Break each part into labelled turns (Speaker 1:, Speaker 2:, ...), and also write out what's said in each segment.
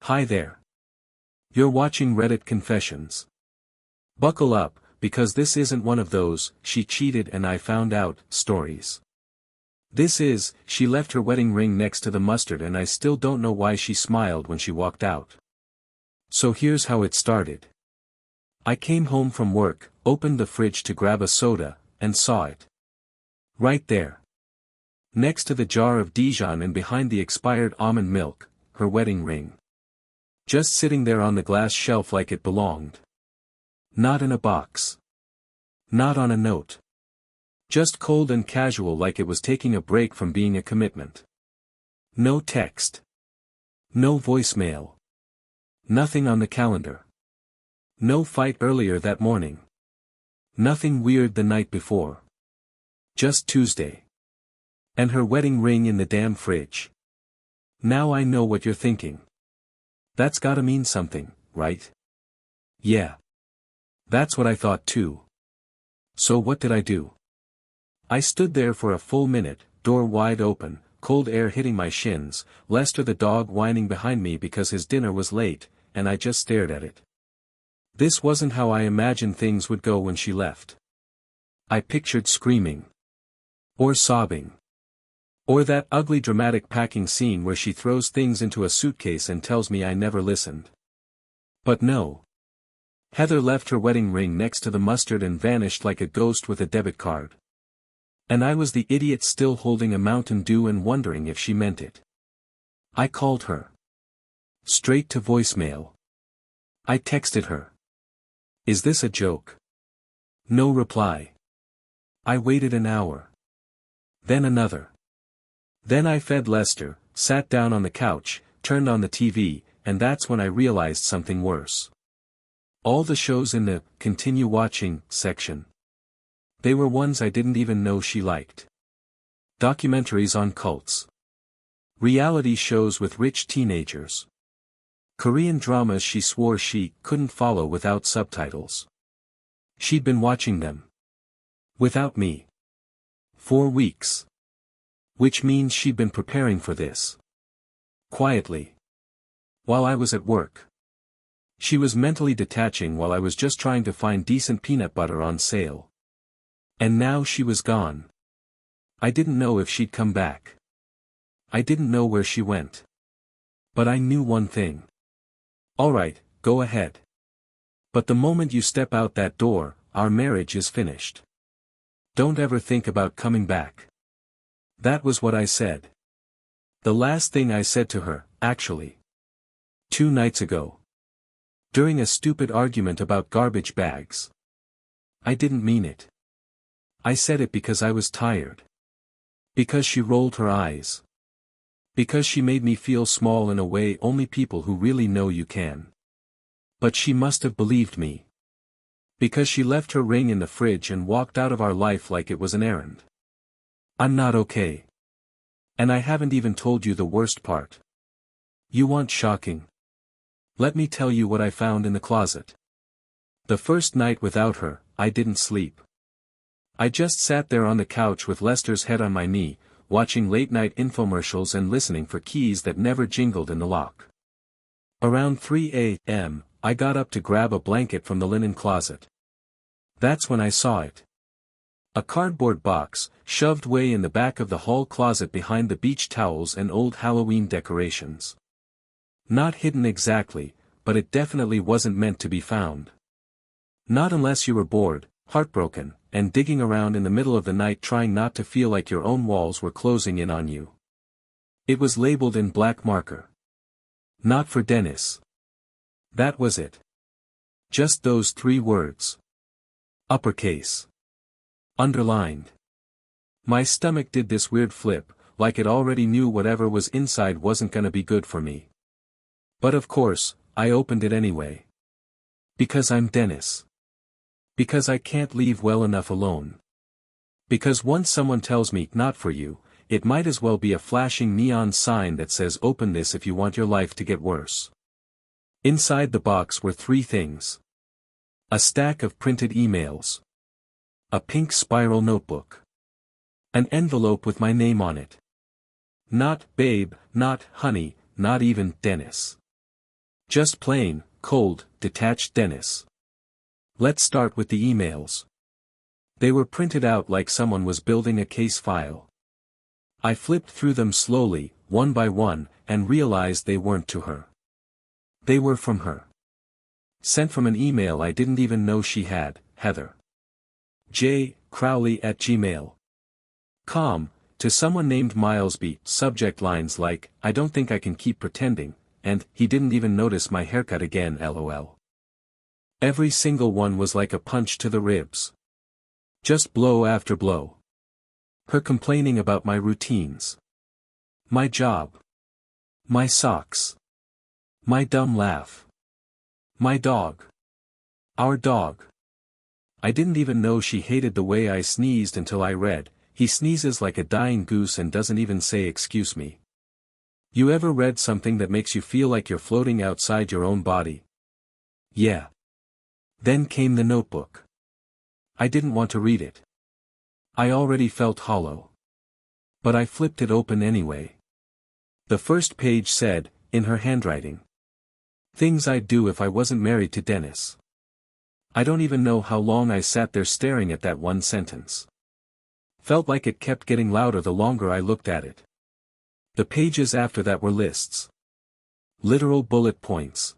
Speaker 1: Hi there. You're watching Reddit Confessions. Buckle up, because this isn't one of those, she cheated and I found out, stories. This is, she left her wedding ring next to the mustard and I still don't know why she smiled when she walked out. So here's how it started. I came home from work, opened the fridge to grab a soda, and saw it. Right there. Next to the jar of Dijon and behind the expired almond milk, her wedding ring. Just sitting there on the glass shelf like it belonged. Not in a box. Not on a note. Just cold and casual like it was taking a break from being a commitment. No text. No voicemail. Nothing on the calendar. No fight earlier that morning. Nothing weird the night before. Just Tuesday. And her wedding ring in the damn fridge. Now I know what you're thinking. That's gotta mean something, right? Yeah. That's what I thought too. So what did I do? I stood there for a full minute, door wide open, cold air hitting my shins, Lester the dog whining behind me because his dinner was late, and I just stared at it. This wasn't how I imagined things would go when she left. I pictured screaming. Or sobbing. Or that ugly dramatic packing scene where she throws things into a suitcase and tells me I never listened. But no. Heather left her wedding ring next to the mustard and vanished like a ghost with a debit card. And I was the idiot still holding a Mountain Dew and wondering if she meant it. I called her. Straight to voicemail. I texted her. Is this a joke? No reply. I waited an hour. Then another. Then I fed Lester, sat down on the couch, turned on the TV, and that's when I realized something worse. All the shows in the "continue watching" section. They were ones I didn't even know she liked. Documentaries on cults. Reality shows with rich teenagers. Korean dramas she swore she couldn't follow without subtitles. She'd been watching them. Without me. For weeks. Which means she'd been preparing for this. Quietly. While I was at work. She was mentally detaching while I was just trying to find decent peanut butter on sale. And now she was gone. I didn't know if she'd come back. I didn't know where she went. But I knew one thing. Alright, go ahead. But the moment you step out that door, our marriage is finished. Don't ever think about coming back. That was what I said. The last thing I said to her, actually. 2 nights ago. During a stupid argument about garbage bags. I didn't mean it. I said it because I was tired. Because she rolled her eyes. Because she made me feel small in a way only people who really know you can. But she must have believed me. Because she left her ring in the fridge and walked out of our life like it was an errand. I'm not okay. And I haven't even told you the worst part. You want shocking? Let me tell you what I found in the closet. The first night without her, I didn't sleep. I just sat there on the couch with Lester's head on my knee, watching late-night infomercials and listening for keys that never jingled in the lock. Around 3 a.m., I got up to grab a blanket from the linen closet. That's when I saw it. A cardboard box, shoved way in the back of the hall closet behind the beach towels and old Halloween decorations. Not hidden exactly, but it definitely wasn't meant to be found. Not unless you were bored, heartbroken, and digging around in the middle of the night trying not to feel like your own walls were closing in on you. It was labeled in black marker. Not for Dennis. That was it. Just those 3 words. Uppercase. Underlined. My stomach did this weird flip, like it already knew whatever was inside wasn't gonna be good for me. But of course, I opened it anyway. Because I'm Dennis. Because I can't leave well enough alone. Because once someone tells me, not for you, it might as well be a flashing neon sign that says open this if you want your life to get worse. Inside the box were 3 things. A stack of printed emails. A pink spiral notebook. An envelope with my name on it. Not babe, not honey, not even Dennis. Just plain, cold, detached Dennis. Let's start with the emails. They were printed out like someone was building a case file. I flipped through them slowly, one by one, and realized they weren't to her. They were from her. Sent from an email I didn't even know she had, Heather. J. Crowley at gmail.com, to someone named Milesby, subject lines like, I don't think I can keep pretending, and, he didn't even notice my haircut again lol. Every single one was like a punch to the ribs. Just blow after blow. Her complaining about my routines. My job. My socks. My dumb laugh. My dog. Our dog. I didn't even know she hated the way I sneezed until I read, he sneezes like a dying goose and doesn't even say excuse me. You ever read something that makes you feel like you're floating outside your own body? Yeah. Then came the notebook. I didn't want to read it. I already felt hollow. But I flipped it open anyway. The first page said, in her handwriting. Things I'd do if I wasn't married to Dennis. I don't even know how long I sat there staring at that one sentence. Felt like it kept getting louder the longer I looked at it. The pages after that were lists. Literal bullet points.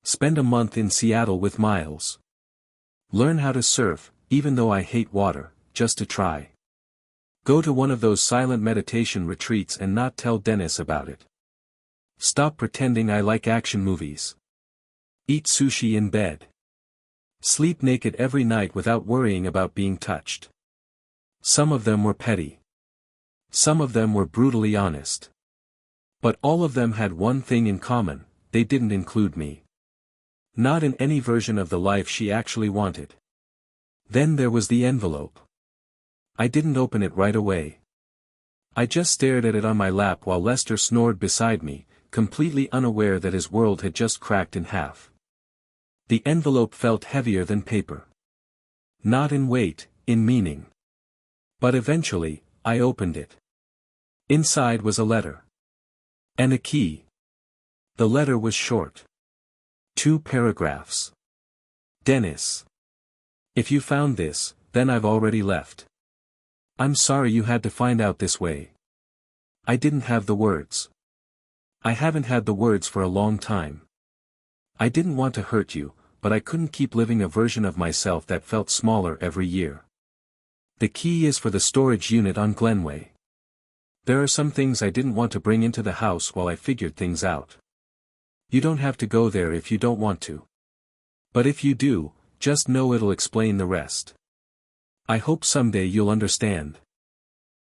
Speaker 1: Spend a month in Seattle with Miles. Learn how to surf, even though I hate water, just to try. Go to one of those silent meditation retreats and not tell Dennis about it. Stop pretending I like action movies. Eat sushi in bed. Sleep naked every night without worrying about being touched. Some of them were petty. Some of them were brutally honest. But all of them had one thing in common, they didn't include me. Not in any version of the life she actually wanted. Then there was the envelope. I didn't open it right away. I just stared at it on my lap while Lester snored beside me, completely unaware that his world had just cracked in half. The envelope felt heavier than paper. Not in weight, in meaning. But eventually, I opened it. Inside was a letter. And a key. The letter was short. 2 paragraphs. Dennis. If you found this, then I've already left. I'm sorry you had to find out this way. I didn't have the words. I haven't had the words for a long time. I didn't want to hurt you, but I couldn't keep living a version of myself that felt smaller every year. The key is for the storage unit on Glenway. There are some things I didn't want to bring into the house while I figured things out. You don't have to go there if you don't want to. But if you do, just know it'll explain the rest. I hope someday you'll understand.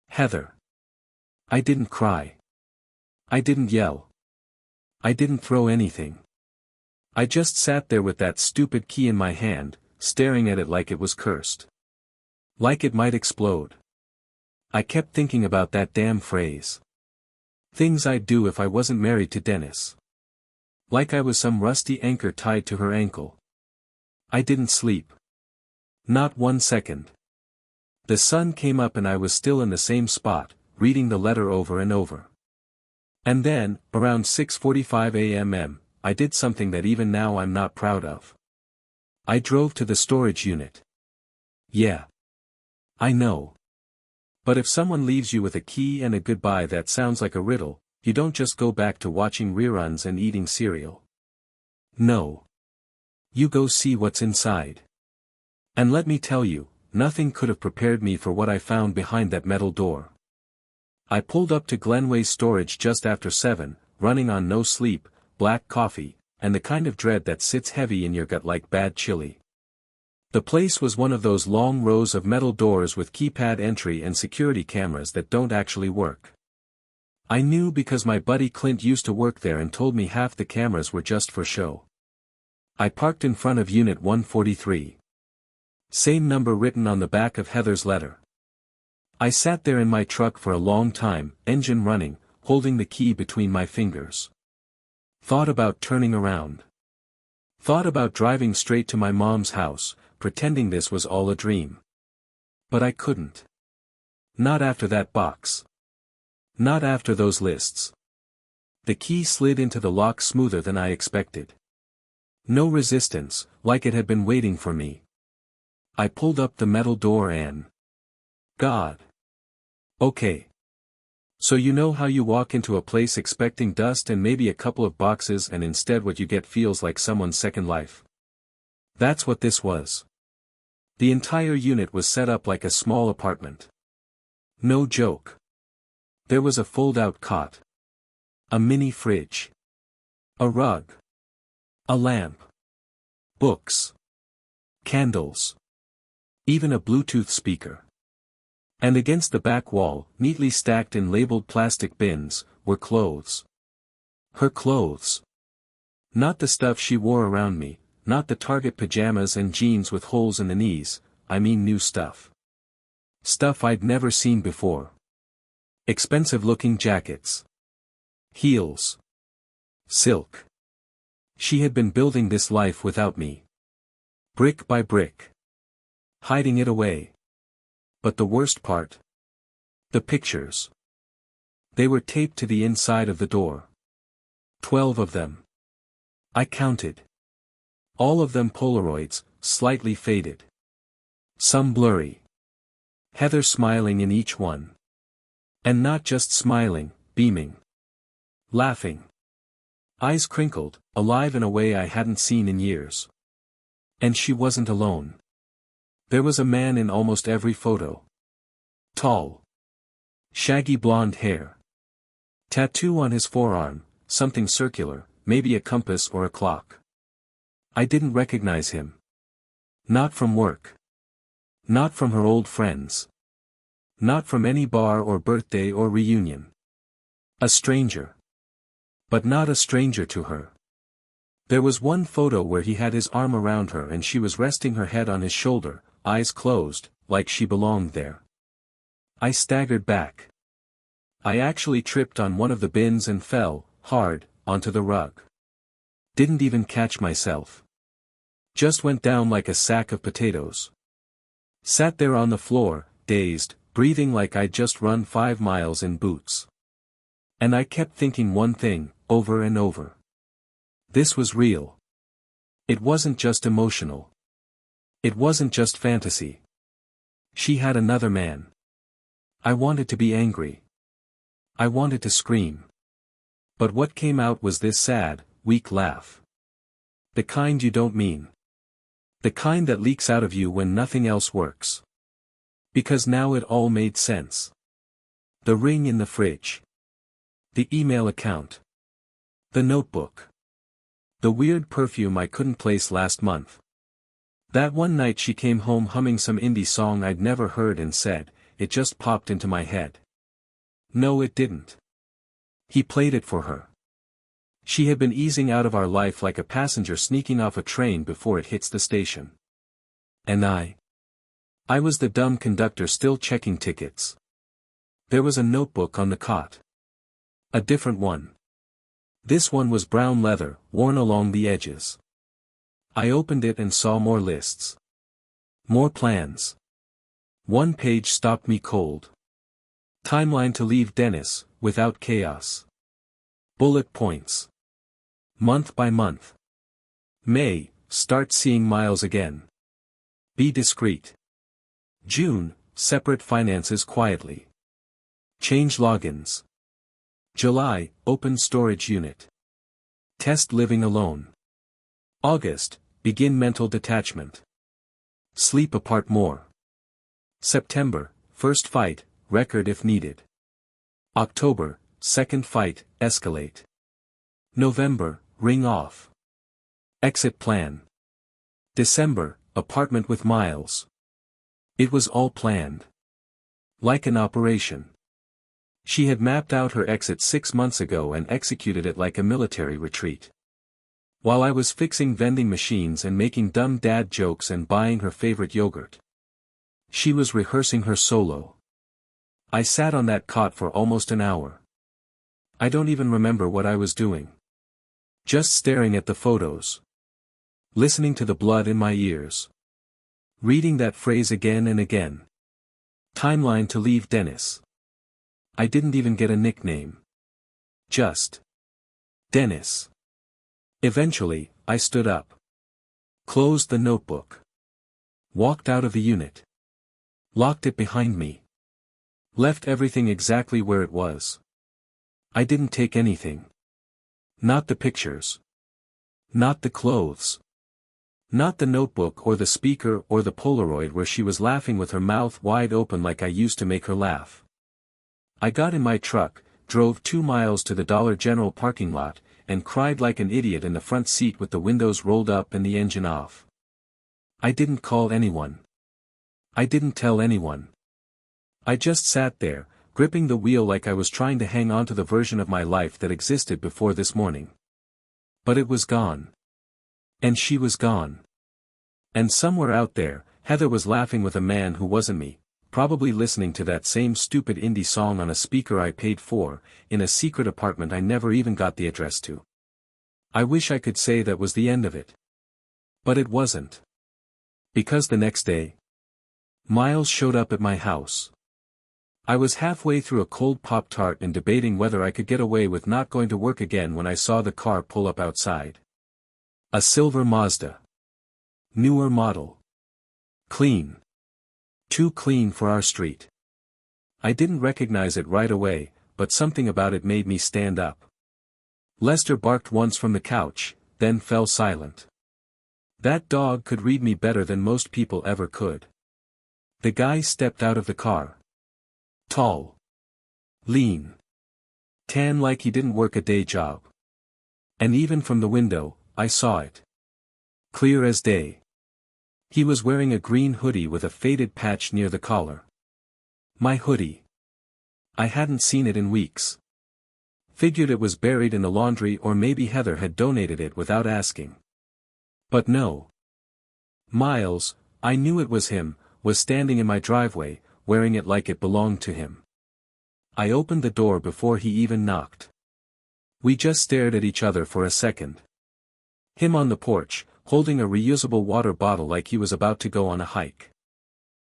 Speaker 1: Heather. I didn't cry. I didn't yell. I didn't throw anything. I just sat there with that stupid key in my hand, staring at it like it was cursed. Like it might explode. I kept thinking about that damn phrase. Things I'd do if I wasn't married to Dennis. Like I was some rusty anchor tied to her ankle. I didn't sleep. Not 1 second. The sun came up and I was still in the same spot, reading the letter over and over. And then, around 6:45 a.m., I did something that even now I'm not proud of. I drove to the storage unit. Yeah. I know. But if someone leaves you with a key and a goodbye that sounds like a riddle, you don't just go back to watching reruns and eating cereal. No. You go see what's inside. And let me tell you, nothing could have prepared me for what I found behind that metal door. I pulled up to Glenway's storage just after 7, running on no sleep, black coffee, and the kind of dread that sits heavy in your gut like bad chili. The place was one of those long rows of metal doors with keypad entry and security cameras that don't actually work. I knew because my buddy Clint used to work there and told me half the cameras were just for show. I parked in front of Unit 143. Same number written on the back of Heather's letter. I sat there in my truck for a long time, engine running, holding the key between my fingers. Thought about turning around. Thought about driving straight to my mom's house, pretending this was all a dream. But I couldn't. Not after that box. Not after those lists. The key slid into the lock smoother than I expected. No resistance, like it had been waiting for me. I pulled up the metal door and... God. Okay. So you know how you walk into a place expecting dust and maybe a couple of boxes and instead what you get feels like someone's second life? That's what this was. The entire unit was set up like a small apartment. No joke. There was a fold-out cot. A mini fridge. A rug. A lamp. Books. Candles. Even a Bluetooth speaker. And against the back wall, neatly stacked in labeled plastic bins, were clothes. Her clothes. Not the stuff she wore around me, not the Target pajamas and jeans with holes in the knees, I mean new stuff. Stuff I'd never seen before. Expensive-looking jackets. Heels. Silk. She had been building this life without me. Brick by brick. Hiding it away. But the worst part? The pictures. They were taped to the inside of the door. 12 of them. I counted. All of them Polaroids, slightly faded. Some blurry. Heather smiling in each one. And not just smiling, beaming. Laughing. Eyes crinkled, alive in a way I hadn't seen in years. And she wasn't alone. There was a man in almost every photo. Tall. Shaggy blonde hair. Tattoo on his forearm, something circular, maybe a compass or a clock. I didn't recognize him. Not from work. Not from her old friends. Not from any bar or birthday or reunion. A stranger. But not a stranger to her. There was one photo where he had his arm around her and she was resting her head on his shoulder, eyes closed, like she belonged there. I staggered back. I actually tripped on one of the bins and fell, hard, onto the rug. Didn't even catch myself. Just went down like a sack of potatoes. Sat there on the floor, dazed, breathing like I'd just run 5 miles in boots. And I kept thinking one thing, over and over. This was real. It wasn't just emotional. It wasn't just fantasy. She had another man. I wanted to be angry. I wanted to scream. But what came out was this sad, weak laugh. The kind you don't mean. The kind that leaks out of you when nothing else works. Because now it all made sense. The ring in the fridge. The email account. The notebook. The weird perfume I couldn't place last month. That one night she came home humming some indie song I'd never heard and said, "It just popped into my head." No, it didn't. He played it for her. She had been easing out of our life like a passenger sneaking off a train before it hits the station. And I was the dumb conductor still checking tickets. There was a notebook on the cot. A different one. This one was brown leather, worn along the edges. I opened it and saw more lists. More plans. One page stopped me cold. Timeline to leave Dennis, without chaos. Bullet points. Month by month. May, start seeing Miles again. Be discreet. June, separate finances quietly. Change logins. July, open storage unit. Test living alone. August, begin mental detachment. Sleep apart more. September, first fight, record if needed. October, second fight, escalate. November, ring off. Exit plan. December, apartment with Miles. It was all planned. Like an operation. She had mapped out her exit 6 months ago and executed it like a military retreat. While I was fixing vending machines and making dumb dad jokes and buying her favorite yogurt. She was rehearsing her solo. I sat on that cot for almost an hour. I don't even remember what I was doing. Just staring at the photos. Listening to the blood in my ears. Reading that phrase again and again. Timeline to leave Dennis. I didn't even get a nickname. Just Dennis. Eventually, I stood up. Closed the notebook. Walked out of the unit. Locked it behind me. Left everything exactly where it was. I didn't take anything. Not the pictures. Not the clothes. Not the notebook or the speaker or the Polaroid where she was laughing with her mouth wide open like I used to make her laugh. I got in my truck, drove 2 miles to the Dollar General parking lot, and cried like an idiot in the front seat with the windows rolled up and the engine off. I didn't call anyone. I didn't tell anyone. I just sat there, gripping the wheel like I was trying to hang on to the version of my life that existed before this morning. But it was gone. And she was gone. And somewhere out there, Heather was laughing with a man who wasn't me, probably listening to that same stupid indie song on a speaker I paid for, in a secret apartment I never even got the address to. I wish I could say that was the end of it. But it wasn't. Because the next day, Miles showed up at my house. I was halfway through a cold Pop-Tart and debating whether I could get away with not going to work again when I saw the car pull up outside. A silver Mazda. Newer model. Clean. Too clean for our street. I didn't recognize it right away, but something about it made me stand up. Lester barked once from the couch, then fell silent. That dog could read me better than most people ever could. The guy stepped out of the car. Tall. Lean. Tan like he didn't work a day job. And even from the window, I saw it. Clear as day. He was wearing a green hoodie with a faded patch near the collar. My hoodie. I hadn't seen it in weeks. Figured it was buried in the laundry or maybe Heather had donated it without asking. But no. Miles, I knew it was him, was standing in my driveway, wearing it like it belonged to him. I opened the door before he even knocked. We just stared at each other for a second. Him on the porch, holding a reusable water bottle like he was about to go on a hike.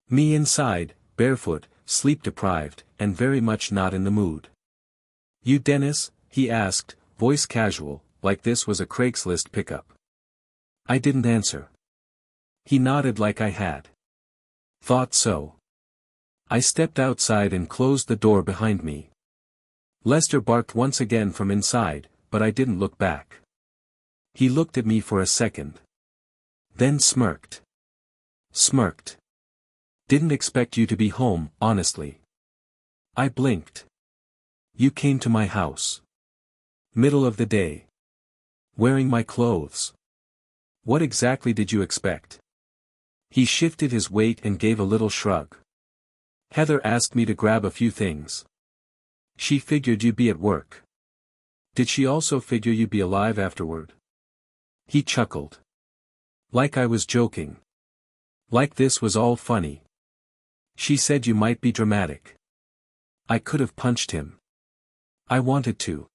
Speaker 1: Me inside, barefoot, sleep-deprived, and very much not in the mood. "You Dennis?" he asked, voice casual, like this was a Craigslist pickup. I didn't answer. He nodded like I had. Thought so. I stepped outside and closed the door behind me. Lester barked once again from inside, but I didn't look back. He looked at me for a second. Then smirked. Smirked. "Didn't expect you to be home, honestly." I blinked. "You came to my house. Middle of the day. Wearing my clothes. What exactly did you expect?" He shifted his weight and gave a little shrug. "Heather asked me to grab a few things. She figured you'd be at work. Did she also figure you'd be alive afterward?" He chuckled. Like I was joking. Like this was all funny. "She said you might be dramatic." I could have punched him. I wanted to.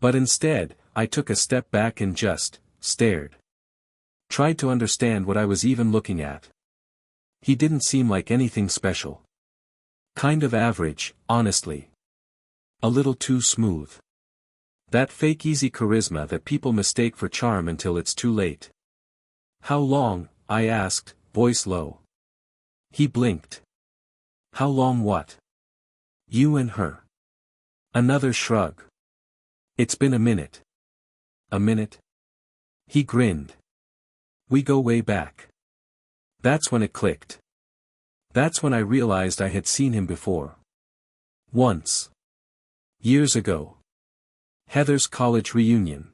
Speaker 1: But instead, I took a step back and just stared. Tried to understand what I was even looking at. He didn't seem like anything special. Kind of average, honestly. A little too smooth. That fake easy charisma that people mistake for charm until it's too late. "How long?" I asked, voice low. He blinked. "How long what?" "You and her." Another shrug. "It's been a minute." "A minute?" He grinned. "We go way back." That's when it clicked. That's when I realized I had seen him before. Once. Years ago. Heather's college reunion.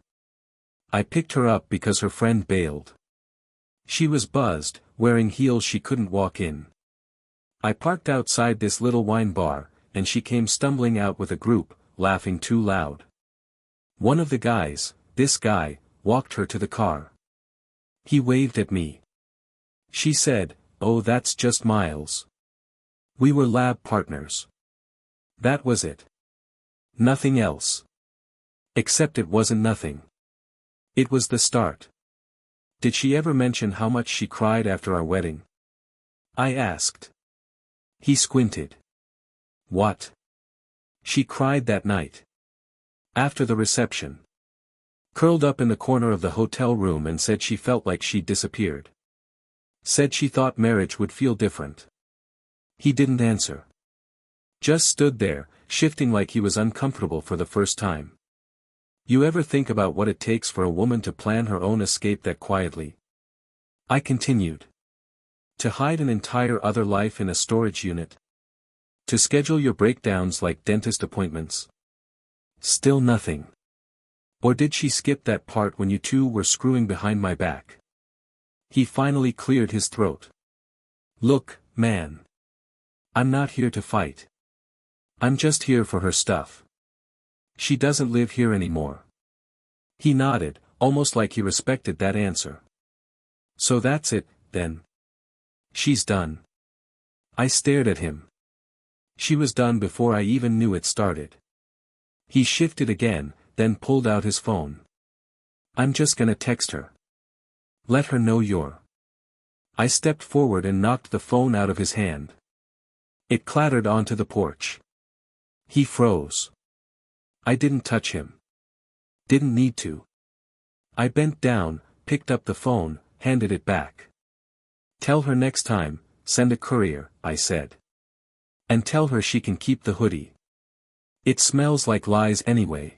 Speaker 1: I picked her up because her friend bailed. She was buzzed, wearing heels she couldn't walk in. I parked outside this little wine bar, and she came stumbling out with a group, laughing too loud. One of the guys, this guy, walked her to the car. He waved at me. She said, "Oh, that's just Miles." We were lab partners. That was it. Nothing else. Except it wasn't nothing. It was the start. Did she ever mention how much she cried after our wedding? I asked. He squinted. What? She cried that night. After the reception. Curled up in the corner of the hotel room and said she felt like she'd disappeared. Said she thought marriage would feel different. He didn't answer. Just stood there, shifting like he was uncomfortable for the first time. You ever think about what it takes for a woman to plan her own escape that quietly? I continued. To hide an entire other life in a storage unit? To schedule your breakdowns like dentist appointments? Still nothing. Or did she skip that part when you two were screwing behind my back? He finally cleared his throat. Look, man. I'm not here to fight. I'm just here for her stuff. She doesn't live here anymore. He nodded, almost like he respected that answer. So that's it, then. She's done. I stared at him. She was done before I even knew it started. He shifted again, then pulled out his phone. I'm just gonna text her. Let her know you're. I stepped forward and knocked the phone out of his hand. It clattered onto the porch. He froze. I didn't touch him. Didn't need to. I bent down, picked up the phone, handed it back. Tell her next time, send a courier, I said. And tell her she can keep the hoodie. It smells like lies anyway.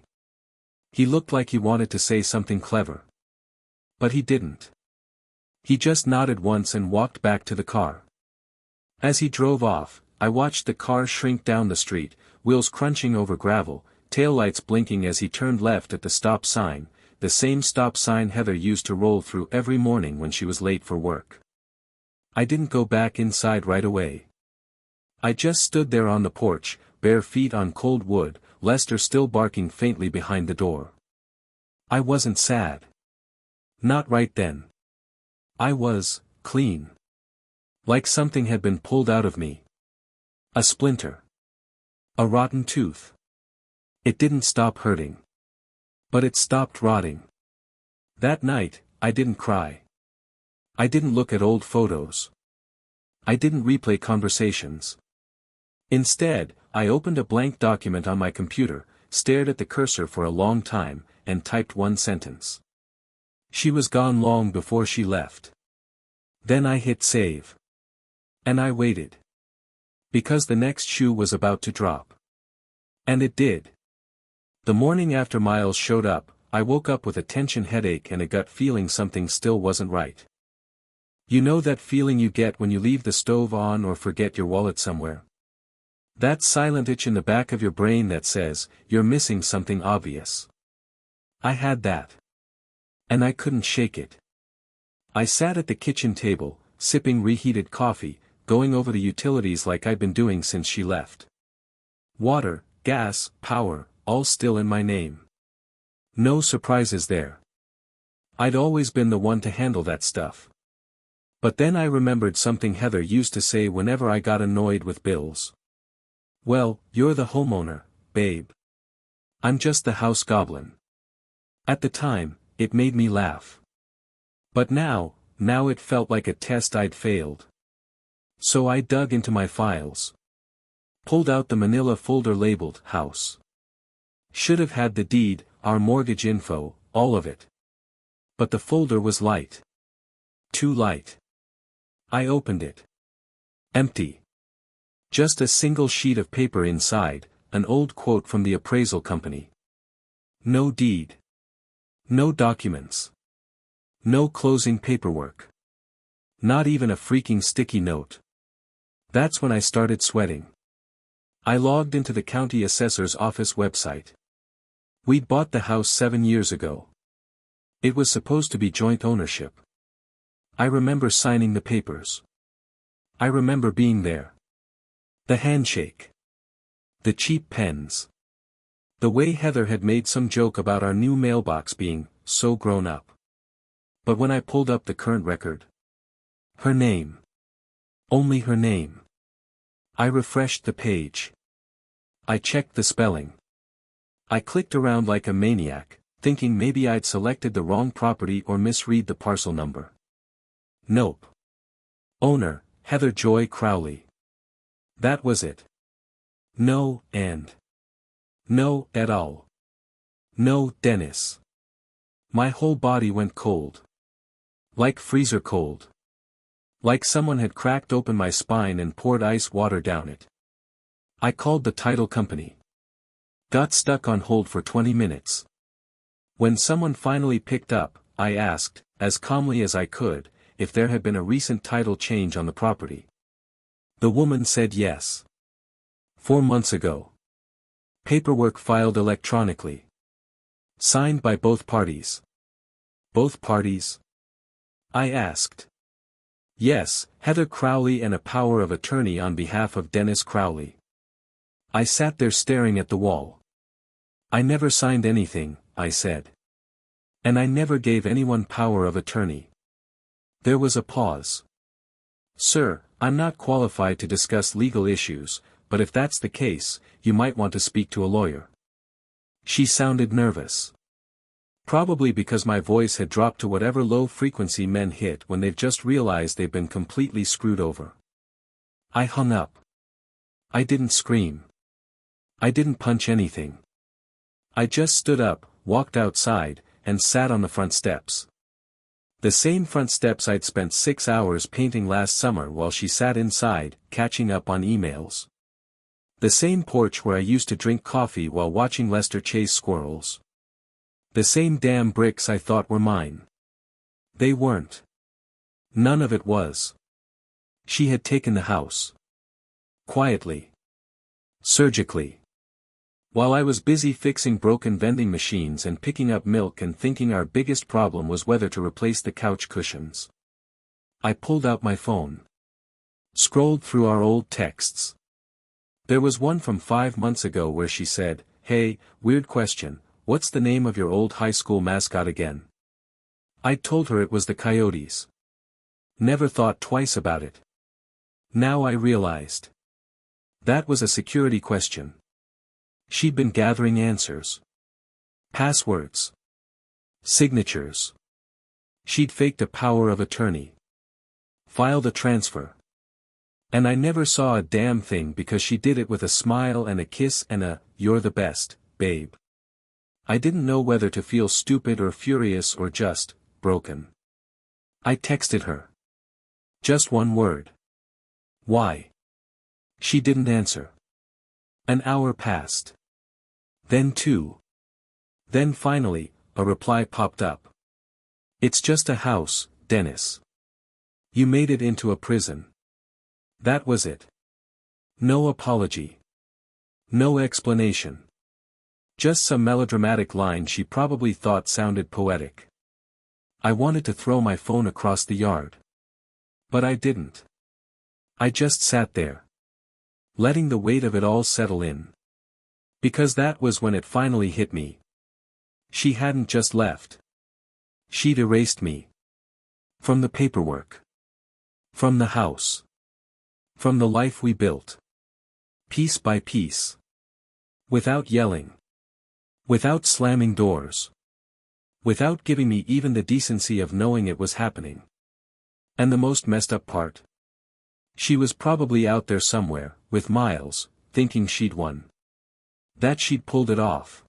Speaker 1: He looked like he wanted to say something clever. But he didn't. He just nodded once and walked back to the car. As he drove off, I watched the car shrink down the street, wheels crunching over gravel, taillights blinking as he turned left at the stop sign, the same stop sign Heather used to roll through every morning when she was late for work. I didn't go back inside right away. I just stood there on the porch, bare feet on cold wood, Lester still barking faintly behind the door. I wasn't sad. Not right then. I was clean. Like something had been pulled out of me. A splinter. A rotten tooth. It didn't stop hurting. But it stopped rotting. That night, I didn't cry. I didn't look at old photos. I didn't replay conversations. Instead, I opened a blank document on my computer, stared at the cursor for a long time, and typed one sentence. She was gone long before she left. Then I hit save. And I waited. Because the next shoe was about to drop. And it did. The morning after Miles showed up, I woke up with a tension headache and a gut feeling something still wasn't right. You know that feeling you get when you leave the stove on or forget your wallet somewhere? That silent itch in the back of your brain that says, you're missing something obvious. I had that. And I couldn't shake it. I sat at the kitchen table, sipping reheated coffee, going over the utilities like I'd been doing since she left. Water, gas, power, all still in my name. No surprises there. I'd always been the one to handle that stuff. But then I remembered something Heather used to say whenever I got annoyed with bills. Well, you're the homeowner, babe. I'm just the house goblin. At the time, it made me laugh. But now it felt like a test I'd failed. So I dug into my files. Pulled out the manila folder labeled house. Should have had the deed, our mortgage info, all of it. But the folder was light. Too light. I opened it. Empty. Just a single sheet of paper inside, an old quote from the appraisal company. No deed. No documents. No closing paperwork. Not even a freaking sticky note. That's when I started sweating. I logged into the county assessor's office website. We'd bought the house 7 years ago. It was supposed to be joint ownership. I remember signing the papers. I remember being there. The handshake. The cheap pens. The way Heather had made some joke about our new mailbox being so grown up. But when I pulled up the current record. Her name. Only her name. I refreshed the page. I checked the spelling. I clicked around like a maniac, thinking maybe I'd selected the wrong property or misread the parcel number. Nope. Owner, Heather Joy Crowley. That was it. No, and. No, et al. No, Dennis. My whole body went cold. Like freezer cold. Like someone had cracked open my spine and poured ice water down it. I called the title company. Got stuck on hold for 20 minutes. When someone finally picked up, I asked, as calmly as I could, if there had been a recent title change on the property. The woman said yes. 4 months ago. Paperwork filed electronically. Signed by both parties. Both parties? I asked. Yes, Heather Crowley and a power of attorney on behalf of Dennis Crowley. I sat there staring at the wall. I never signed anything, I said. And I never gave anyone power of attorney. There was a pause. Sir, I'm not qualified to discuss legal issues, but if that's the case, you might want to speak to a lawyer. She sounded nervous. Probably because my voice had dropped to whatever low frequency men hit when they've just realized they've been completely screwed over. I hung up. I didn't scream. I didn't punch anything. I just stood up, walked outside, and sat on the front steps. The same front steps I'd spent 6 hours painting last summer while she sat inside, catching up on emails. The same porch where I used to drink coffee while watching Lester chase squirrels. The same damn bricks I thought were mine. They weren't. None of it was. She had taken the house. Quietly. Surgically. While I was busy fixing broken vending machines and picking up milk and thinking our biggest problem was whether to replace the couch cushions. I pulled out my phone. Scrolled through our old texts. There was one from 5 months ago where she said, "Hey, weird question, what's the name of your old high school mascot again?" I'd told her it was the Coyotes. Never thought twice about it. Now I realized. That was a security question. She'd been gathering answers. Passwords. Signatures. She'd faked a power of attorney. Filed a transfer. And I never saw a damn thing because she did it with a smile and a kiss and a, "You're the best, babe." I didn't know whether to feel stupid or furious or just, broken. I texted her. Just one word. Why? She didn't answer. An hour passed. Then 2. Then finally, a reply popped up. "It's just a house, Dennis. You made it into a prison." That was it. No apology. No explanation. Just some melodramatic line she probably thought sounded poetic. I wanted to throw my phone across the yard. But I didn't. I just sat there. Letting the weight of it all settle in. Because that was when it finally hit me. She hadn't just left. She'd erased me. From the paperwork. From the house. From the life we built. Piece by piece. Without yelling. Without slamming doors. Without giving me even the decency of knowing it was happening. And the most messed up part? She was probably out there somewhere, with Miles, thinking she'd won. That she'd pulled it off.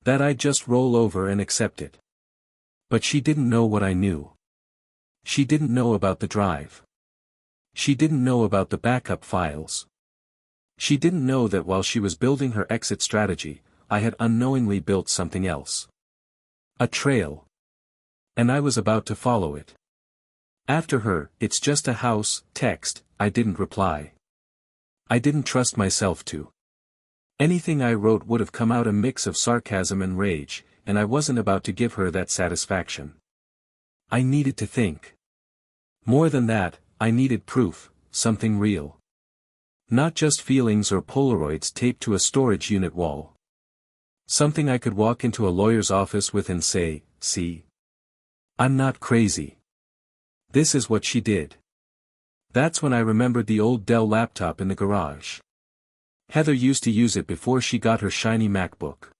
Speaker 1: That I'd just roll over and accept it. But she didn't know what I knew. She didn't know about the drive. She didn't know about the backup files. She didn't know that while she was building her exit strategy, I had unknowingly built something else. A trail. And I was about to follow it. After her, "It's just a house," text, I didn't reply. I didn't trust myself to. Anything I wrote would have come out a mix of sarcasm and rage, and I wasn't about to give her that satisfaction. I needed to think. More than that, I needed proof, something real. Not just feelings or Polaroids taped to a storage unit wall. Something I could walk into a lawyer's office with and say, "See? I'm not crazy. This is what she did." That's when I remembered the old Dell laptop in the garage. Heather used to use it before she got her shiny MacBook.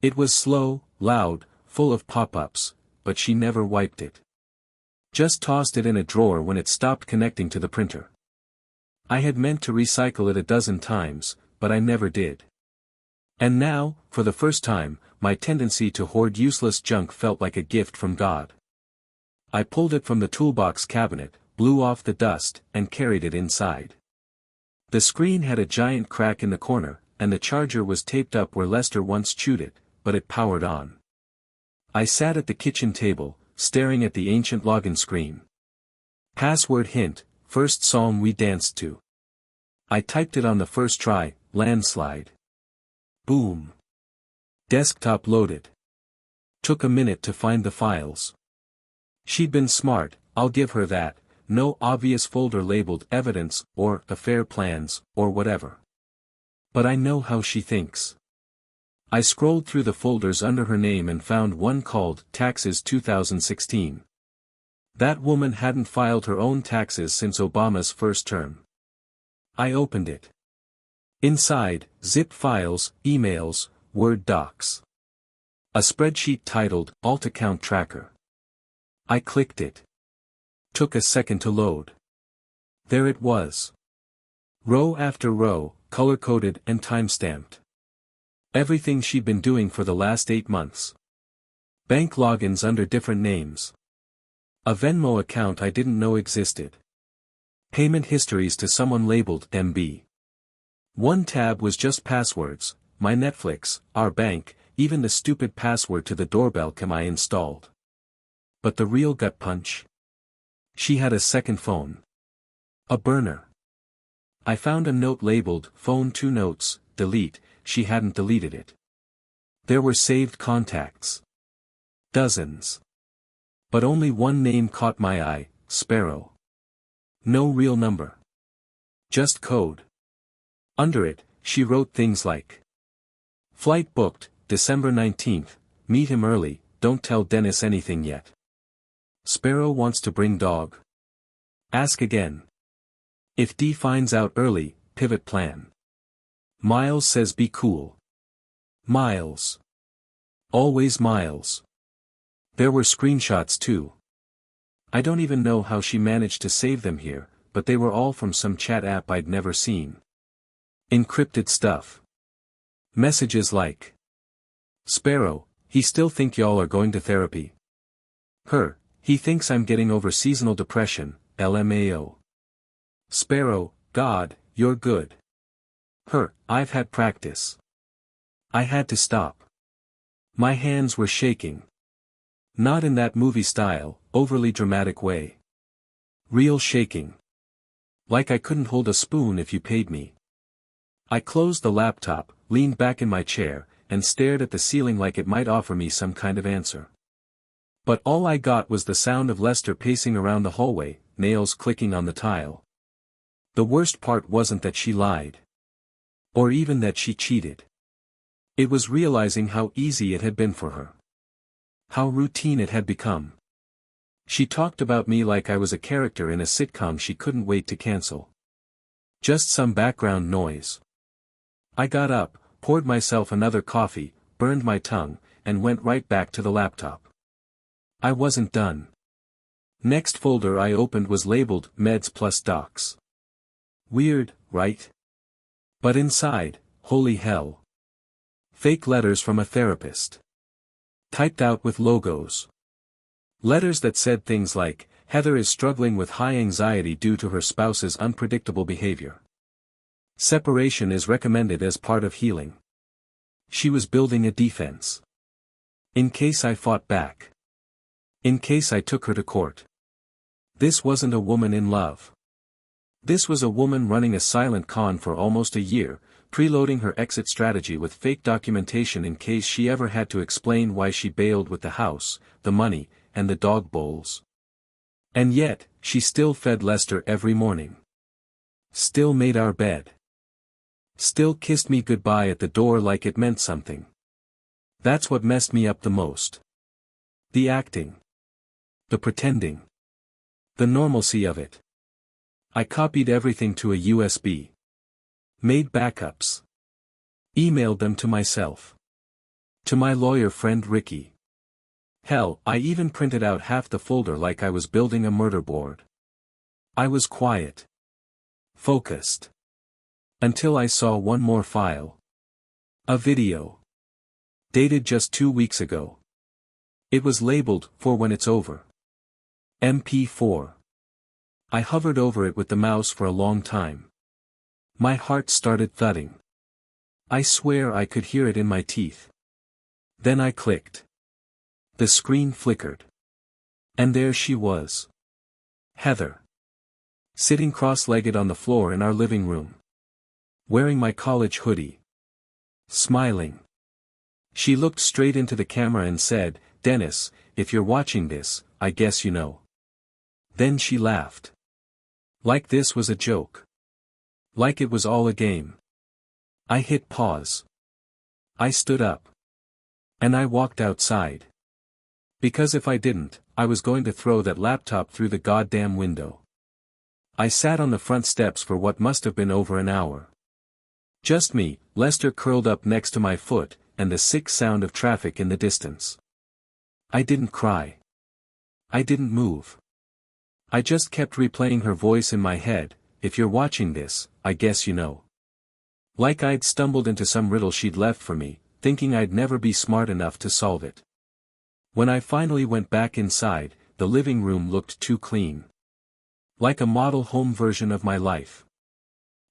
Speaker 1: It was slow, loud, full of pop-ups, but she never wiped it. Just tossed it in a drawer when it stopped connecting to the printer. I had meant to recycle it a dozen times, but I never did. And now, for the first time, my tendency to hoard useless junk felt like a gift from God. I pulled it from the toolbox cabinet, blew off the dust, and carried it inside. The screen had a giant crack in the corner, and the charger was taped up where Lester once chewed it, but it powered on. I sat at the kitchen table, staring at the ancient login screen. Password hint, first song we danced to. I typed it on the first try, landslide. Boom. Desktop loaded. Took a minute to find the files. She'd been smart, I'll give her that, no obvious folder labeled evidence, or affair plans, or whatever. But I know how she thinks. I scrolled through the folders under her name and found one called Taxes 2016. That woman hadn't filed her own taxes since Obama's first term. I opened it. Inside, zip files, emails, Word docs. A spreadsheet titled Alt Account Tracker. I clicked it. Took a second to load. There it was. Row after row, color-coded and time-stamped. Everything she'd been doing for the last 8 months. Bank logins under different names. A Venmo account I didn't know existed. Payment histories to someone labeled MB. One tab was just passwords, my Netflix, our bank, even the stupid password to the doorbell cam I installed. But the real gut punch? She had a second phone. A burner. I found a note labeled, Phone 2 Notes, Delete, she hadn't deleted it. There were saved contacts. Dozens. But only one name caught my eye, Sparrow. No real number. Just code. Under it, she wrote things like: Flight booked, December 19th, meet him early, don't tell Dennis anything yet. Sparrow wants to bring dog. Ask again. If D finds out early, pivot plan. Miles says be cool. Miles. Always Miles. There were screenshots too. I don't even know how she managed to save them here, but they were all from some chat app I'd never seen. Encrypted stuff. Messages like: Sparrow, he still think y'all are going to therapy. Her, he thinks I'm getting over seasonal depression, LMAO. Sparrow, God, you're good. Her, I've had practice. I had to stop. My hands were shaking. Not in that movie style, overly dramatic way. Real shaking. Like I couldn't hold a spoon if you paid me. I closed the laptop, leaned back in my chair, and stared at the ceiling like it might offer me some kind of answer. But all I got was the sound of Lester pacing around the hallway, nails clicking on the tile. The worst part wasn't that she lied. Or even that she cheated. It was realizing how easy it had been for her. How routine it had become. She talked about me like I was a character in a sitcom she couldn't wait to cancel. Just some background noise. I got up, poured myself another coffee, burned my tongue, and went right back to the laptop. I wasn't done. Next folder I opened was labeled Meds plus Docs. Weird, right? But inside, holy hell. Fake letters from a therapist. Typed out with logos. Letters that said things like, Heather is struggling with high anxiety due to her spouse's unpredictable behavior. Separation is recommended as part of healing. She was building a defense. In case I fought back. In case I took her to court. This wasn't a woman in love. This was a woman running a silent con for almost a year, preloading her exit strategy with fake documentation in case she ever had to explain why she bailed with the house, the money, and the dog bowls. And yet, she still fed Lester every morning. Still made our bed. Still kissed me goodbye at the door like it meant something. That's what messed me up the most. The acting. The pretending. The normalcy of it. I copied everything to a USB. Made backups. Emailed them to myself. To my lawyer friend Ricky. Hell, I even printed out half the folder like I was building a murder board. I was quiet. Focused. Until I saw one more file. A video. Dated just 2 weeks ago. It was labeled, "For when it's over." MP4. I hovered over it with the mouse for a long time. My heart started thudding. I swear I could hear it in my teeth. Then I clicked. The screen flickered. And there she was. Heather. Sitting cross-legged on the floor in our living room. Wearing my college hoodie. Smiling. She looked straight into the camera and said, "Dennis, if you're watching this, I guess you know." Then she laughed. Like this was a joke. Like it was all a game. I hit pause. I stood up. And I walked outside. Because if I didn't, I was going to throw that laptop through the goddamn window. I sat on the front steps for what must have been over an hour. Just me, Lester curled up next to my foot, and the sick sound of traffic in the distance. I didn't cry. I didn't move. I just kept replaying her voice in my head, "If you're watching this, I guess you know." Like I'd stumbled into some riddle she'd left for me, thinking I'd never be smart enough to solve it. When I finally went back inside, the living room looked too clean. Like a model home version of my life.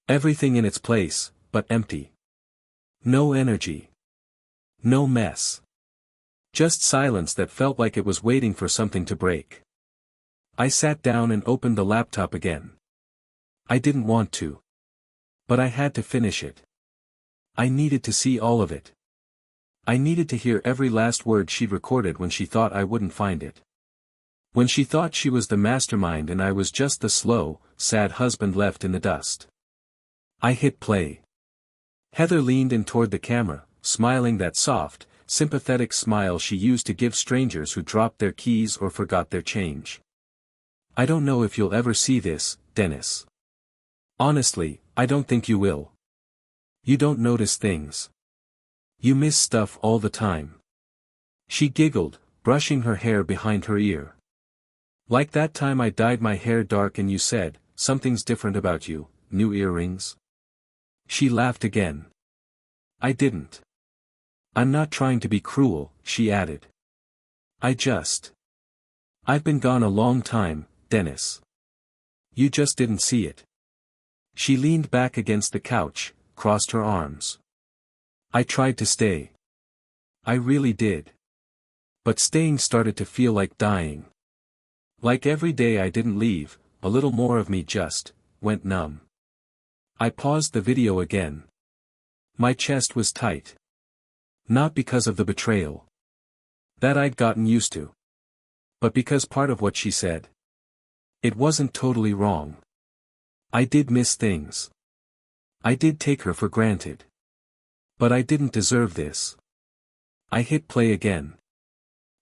Speaker 1: Everything in its place, but empty. No energy. No mess. Just silence that felt like it was waiting for something to break. I sat down and opened the laptop again. I didn't want to. But I had to finish it. I needed to see all of it. I needed to hear every last word she'd recorded when she thought I wouldn't find it. When she thought she was the mastermind and I was just the slow, sad husband left in the dust. I hit play. Heather leaned in toward the camera, smiling that soft, sympathetic smile she used to give strangers who dropped their keys or forgot their change. "I don't know if you'll ever see this, Dennis. Honestly, I don't think you will. You don't notice things. You miss stuff all the time." She giggled, brushing her hair behind her ear. "Like that time I dyed my hair dark and you said, 'Something's different about you, new earrings?'" She laughed again. "I didn't. I'm not trying to be cruel," she added. I've been gone a long time, Dennis. You just didn't see it." She leaned back against the couch, crossed her arms. "I tried to stay. I really did. But staying started to feel like dying. Like every day I didn't leave, a little more of me just went numb." I paused the video again. My chest was tight. Not because of the betrayal. That I'd gotten used to. But because part of what she said. It wasn't totally wrong. I did miss things. I did take her for granted. But I didn't deserve this. I hit play again.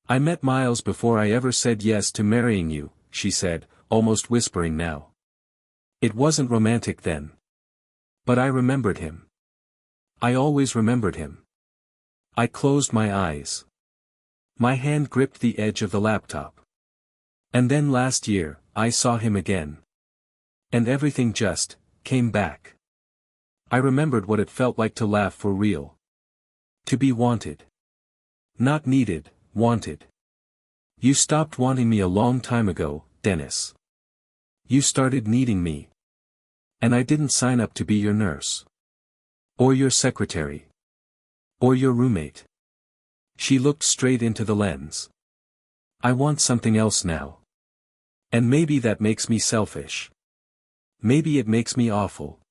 Speaker 1: "I met Miles before I ever said yes to marrying you," she said, almost whispering now. "It wasn't romantic then. But I remembered him. I always remembered him." I closed my eyes. My hand gripped the edge of the laptop. And then last year, I saw him again. And everything just came back. I remembered what it felt like to laugh for real. To be wanted. Not needed, wanted. "You stopped wanting me a long time ago, Dennis. You started needing me. And I didn't sign up to be your nurse. Or your secretary. Or your roommate." She looked straight into the lens. "I want something else now. And maybe that makes me selfish. Maybe it makes me awful.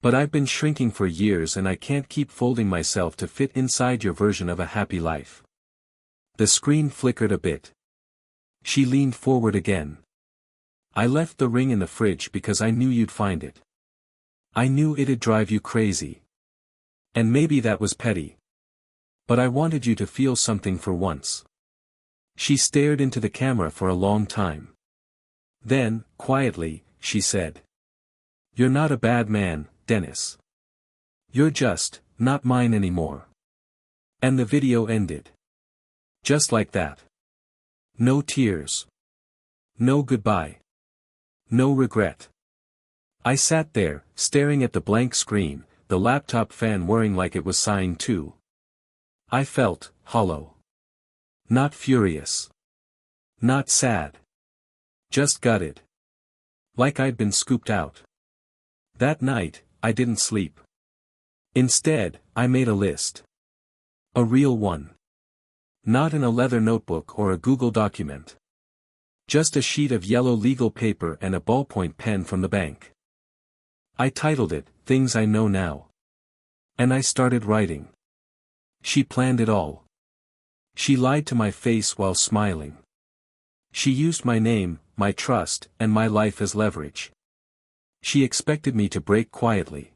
Speaker 1: But I've been shrinking for years and I can't keep folding myself to fit inside your version of a happy life." The screen flickered a bit. She leaned forward again. "I left the ring in the fridge because I knew you'd find it. I knew it'd drive you crazy. And maybe that was petty. But I wanted you to feel something for once." She stared into the camera for a long time. Then, quietly, she said, "You're not a bad man, Dennis. You're just not mine anymore." And the video ended. Just like that. No tears. No goodbye. No regret. I sat there, staring at the blank screen, the laptop fan whirring like it was sighing too. I felt hollow. Not furious. Not sad. Just gutted. Like I'd been scooped out. That night, I didn't sleep. Instead, I made a list. A real one. Not in a leather notebook or a Google document. Just a sheet of yellow legal paper and a ballpoint pen from the bank. I titled it, Things I Know Now. And I started writing. She planned it all. She lied to my face while smiling. She used my name, my trust, and my life as leverage. She expected me to break quietly.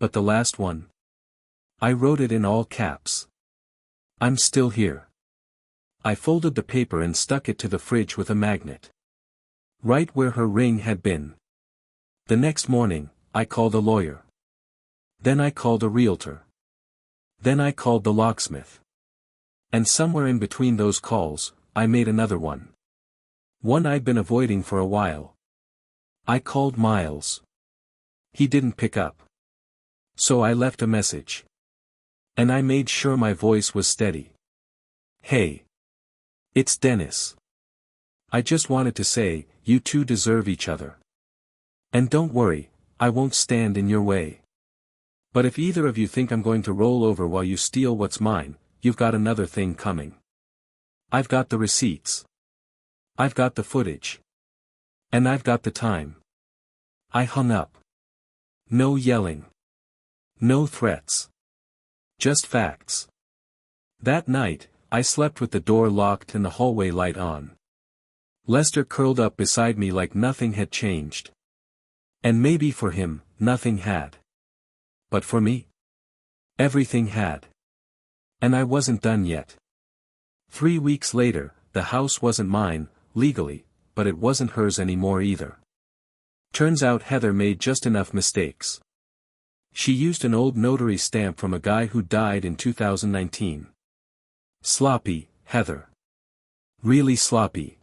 Speaker 1: But the last one? I wrote it in all caps. I'm still here. I folded the paper and stuck it to the fridge with a magnet. Right where her ring had been. The next morning, I called a lawyer. Then I called a realtor. Then I called the locksmith. And somewhere in between those calls, I made another one. One I'd been avoiding for a while. I called Miles. He didn't pick up. So I left a message. And I made sure my voice was steady. Hey. It's Dennis. I just wanted to say, you two deserve each other. And don't worry, I won't stand in your way. But if either of you think I'm going to roll over while you steal what's mine, you've got another thing coming. I've got the receipts. I've got the footage. And I've got the time. I hung up. No yelling. No threats. Just facts. That night, I slept with the door locked and the hallway light on. Lester curled up beside me like nothing had changed. And maybe for him, nothing had. But for me? Everything had. And I wasn't done yet. 3 weeks later, the house wasn't mine, legally, but it wasn't hers anymore either. Turns out Heather made just enough mistakes. She used an old notary stamp from a guy who died in 2019. Sloppy, Heather. Really sloppy.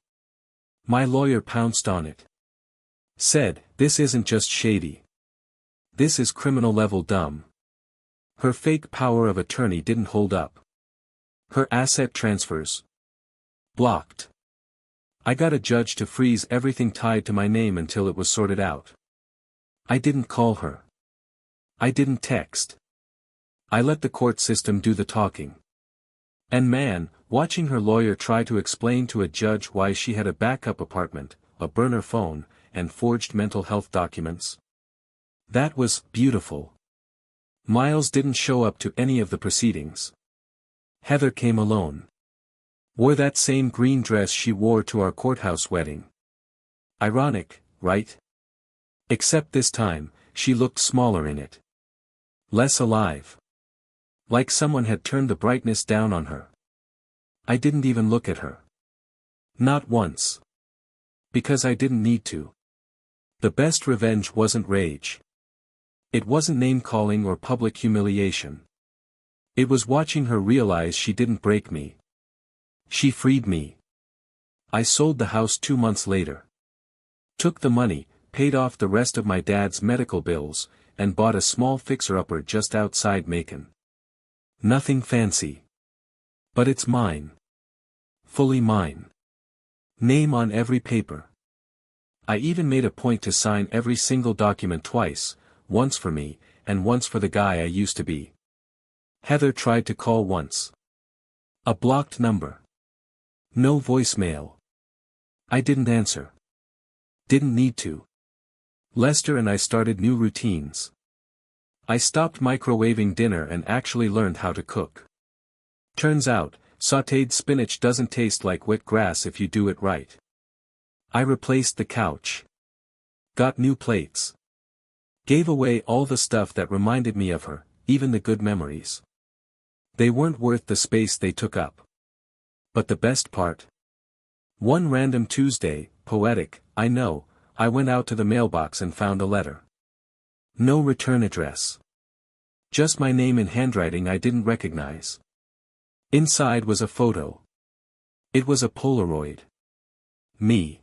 Speaker 1: My lawyer pounced on it. Said, this isn't just shady. This is criminal level dumb. Her fake power of attorney didn't hold up. Her asset transfers. Blocked. I got a judge to freeze everything tied to my name until it was sorted out. I didn't call her. I didn't text. I let the court system do the talking. And man, watching her lawyer try to explain to a judge why she had a backup apartment, a burner phone, and forged mental health documents. That was beautiful. Miles didn't show up to any of the proceedings. Heather came alone. Wore that same green dress she wore to our courthouse wedding. Ironic, right? Except this time, she looked smaller in it. Less alive. Like someone had turned the brightness down on her. I didn't even look at her. Not once. Because I didn't need to. The best revenge wasn't rage. It wasn't name-calling or public humiliation. It was watching her realize she didn't break me. She freed me. I sold the house 2 months later. Took the money, paid off the rest of my dad's medical bills, and bought a small fixer-upper just outside Macon. Nothing fancy. But it's mine. Fully mine. Name on every paper. I even made a point to sign every single document twice, once for me, and once for the guy I used to be. Heather tried to call once. A blocked number. No voicemail. I didn't answer. Didn't need to. Lester and I started new routines. I stopped microwaving dinner and actually learned how to cook. Turns out, sautéed spinach doesn't taste like wet grass if you do it right. I replaced the couch. Got new plates. Gave away all the stuff that reminded me of her, even the good memories. They weren't worth the space they took up. But the best part? One random Tuesday, poetic, I know, I went out to the mailbox and found a letter. No return address. Just my name in handwriting I didn't recognize. Inside was a photo. It was a Polaroid. Me.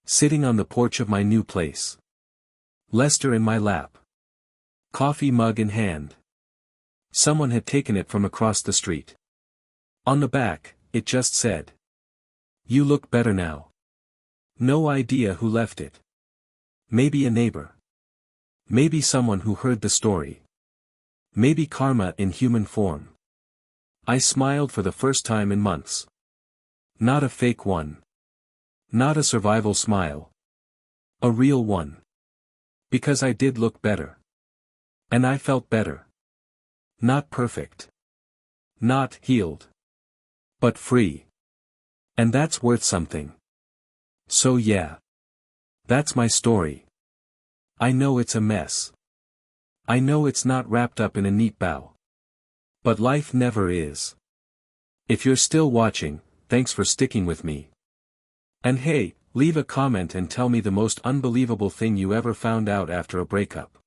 Speaker 1: Sitting on the porch of my new place. Lester in my lap. Coffee mug in hand. Someone had taken it from across the street. On the back, it just said, "You look better now." No idea who left it. Maybe a neighbor. Maybe someone who heard the story. Maybe karma in human form. I smiled for the first time in months. Not a fake one. Not a survival smile. A real one. Because I did look better. And I felt better. Not perfect. Not healed. But free. And that's worth something. So yeah. That's my story. I know it's a mess. I know it's not wrapped up in a neat bow. But life never is. If you're still watching, thanks for sticking with me. And hey, leave a comment and tell me the most unbelievable thing you ever found out after a breakup.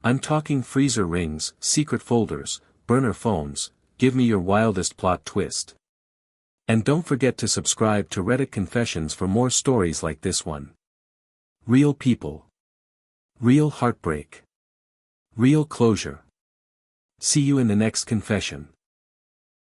Speaker 1: I'm talking freezer rings, secret folders, burner phones. Give me your wildest plot twist. And don't forget to subscribe to Reddit Confessions for more stories like this one. Real people. Real heartbreak. Real closure. See you in the next confession.